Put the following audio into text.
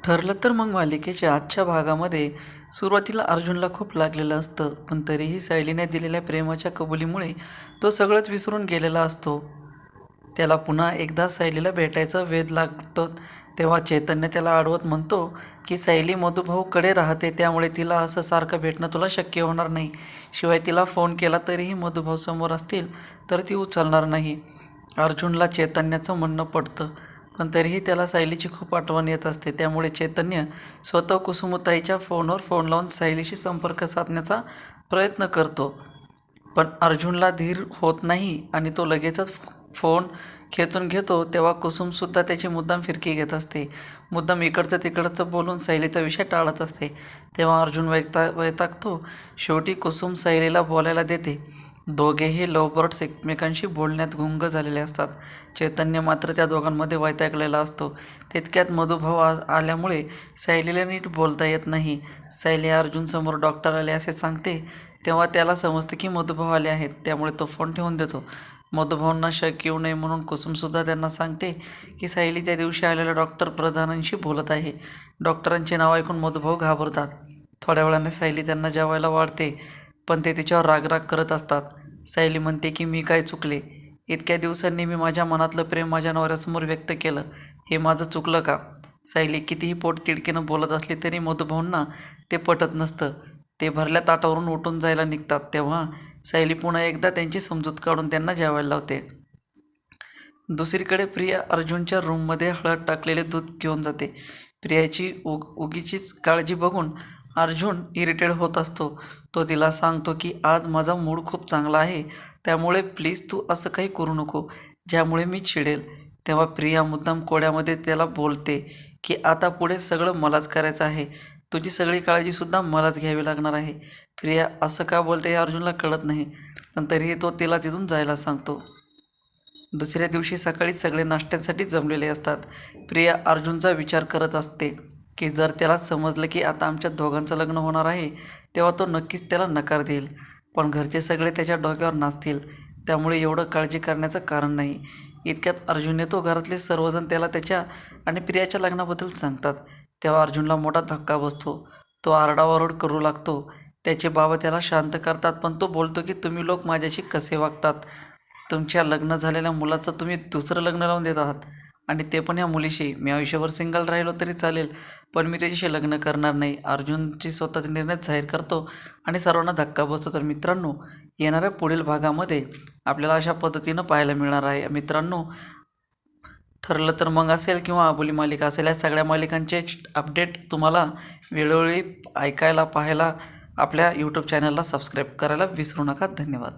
ठरलं तर मग मालिकेच्या आजच्या भागामध्ये सुरुवातीला अर्जुनला खूप लागलेलं असतं, पण तरीही सायलीने दिलेल्या प्रेमाच्या कबुलीमुळे तो सगळंच विसरून गेलेला असतो. त्याला पुन्हा एकदा सायलीला भेटायचा वेध लागतो तेव्हा चैतन्य त्याला अडवत म्हणतो की सायली मधुभाऊकडे राहते, त्यामुळे तिला असं सारखं भेटणं तुला शक्य होणार नाही. शिवाय तिला फोन केला तरीही मधुभाऊ समोर असतील तर ती उचलणार नाही. अर्जुनला चैतन्याचं म्हणणं पडतं, पण तरीही त्याला सायलीची खूप आठवण येत असते. त्यामुळे चैतन्य स्वतः कुसुमताईच्या फोनवर फोन लावून सायलीशी संपर्क साधण्याचा प्रयत्न करतो. पण अर्जुनला धीर होत नाही आणि तो लगेचच फोन खेचून घेतो. तेव्हा कुसुमसुद्धा त्याची मुद्दाम फिरकी घेत असते. मुद्दाम इकडचं तिकडचं बोलून सायलीचा विषय टाळत असते. तेव्हा अर्जुन वैतागतो. शेवटी कुसुम सायलीला बोलायला देते. दोघेही लव्हबर्ड्स एकमेकांशी बोलण्यात गुंग झालेले असतात. चैतन्य मात्र त्या दोघांमध्ये वैतागलेला असतो. तितक्यात मधुभाऊ आल्यामुळे सायलीला नीट बोलता येत नाही. सायली अर्जुनसमोर डॉक्टर आले असे सांगते. तेव्हा त्याला समजतं की मधुभाऊ आले आहेत, त्यामुळे तो फोन ठेवून देतो. मधुभाऊंना शक येऊ नये म्हणून कुसुमसुद्धा त्यांना सांगते की सायली त्या दिवशी आलेल्या डॉक्टर प्रधानांशी बोलत आहे. डॉक्टरांचे नाव ऐकून मधुभाऊ घाबरतात. थोड्या वेळाने सायली त्यांना जेवायला वाढते, पण ते तिच्यावर रागराग करत असतात. सायली म्हणते की मी काय चुकले? इतक्या दिवसांनी मी माझ्या मनातलं प्रेम माझ्या नवऱ्यासमोर व्यक्त केलं, हे माझं चुकलं का? सायली कितीही पोटतिडकीनं बोलत असली तरी मधुभाऊंना ते पटत नसतं. ते भरल्या ताटावरून उठून जायला निघतात. तेव्हा सायली पुन्हा एकदा त्यांची समजूत काढून त्यांना जेवायला लावते. दुसरीकडे प्रिया अर्जुनच्या रूममध्ये हळद टाकलेले दूध घेऊन जाते. प्रियाची उगीचीच काळजी बघून अर्जुन इरिटेट होत असतो. तो तिला सांगतो की आज माझा मूड खूप चांगला आहे, त्यामुळे प्लीज तू असं काही करू नको ज्यामुळे मी चिडेल. तेव्हा प्रिया मुद्दाम कोड्यामध्ये त्याला बोलते की आता पुढे सगळं मलाच करायचं आहे, तुझी सगळी काळजीसुद्धा मलाच घ्यावी लागणार आहे. प्रिया असं का बोलते हे अर्जुनला कळत नाही, पण तरीही तो तिला तिथून जायला सांगतो. दुसऱ्या दिवशी सकाळी सगळे नाश्त्यासाठी जमलेले असतात. प्रिया अर्जुनचा विचार करत असते की जर त्याला समजलं की आता आमच्या दोघांचं लग्न होणार आहे, तेव्हा तो नक्कीच त्याला नकार देईल. पण घरचे सगळे त्याच्या डोक्यावर नाचतील, त्यामुळे एवढं काळजी करण्याचं कारण नाही. इतक्यात अर्जुन येतो. घरातले सर्वजण त्याला त्याच्या आणि प्रियाच्या लग्नाबद्दल सांगतात. तेव्हा अर्जुनला मोठा धक्का बसतो. तो आरडाओरड करू लागतो. त्याचे बाबा त्याला शांत करतात, पण तो बोलतो की तुम्ही लोक माझ्याशी कसे वागतात? तुमच्या लग्न झालेल्या मुलाचं तुम्ही दुसरं लग्न लावून देत आहात, आणि ते पण ह्या मुलीशी. मी आयुष्यभर सिंगल राहिलो तरी चालेल, पण मी त्याच्याशी लग्न करणार नाही. अर्जुनची स्वतःचा निर्णय जाहीर करतो आणि सर्वांना धक्का बसतो. तर मित्रांनो, येणाऱ्या पुढील भागामध्ये आपल्याला अशा पद्धतीनं पाहायला मिळणार आहे. मित्रांनो, ठरलं तर मग असेल किंवा आबोली मालिका असेल, या सगळ्या मालिकांचे अपडेट तुम्हाला वेळोवेळी ऐकायला पाहायला आपल्या यूट्यूब चॅनलला सबस्क्राईब करायला विसरू नका. धन्यवाद.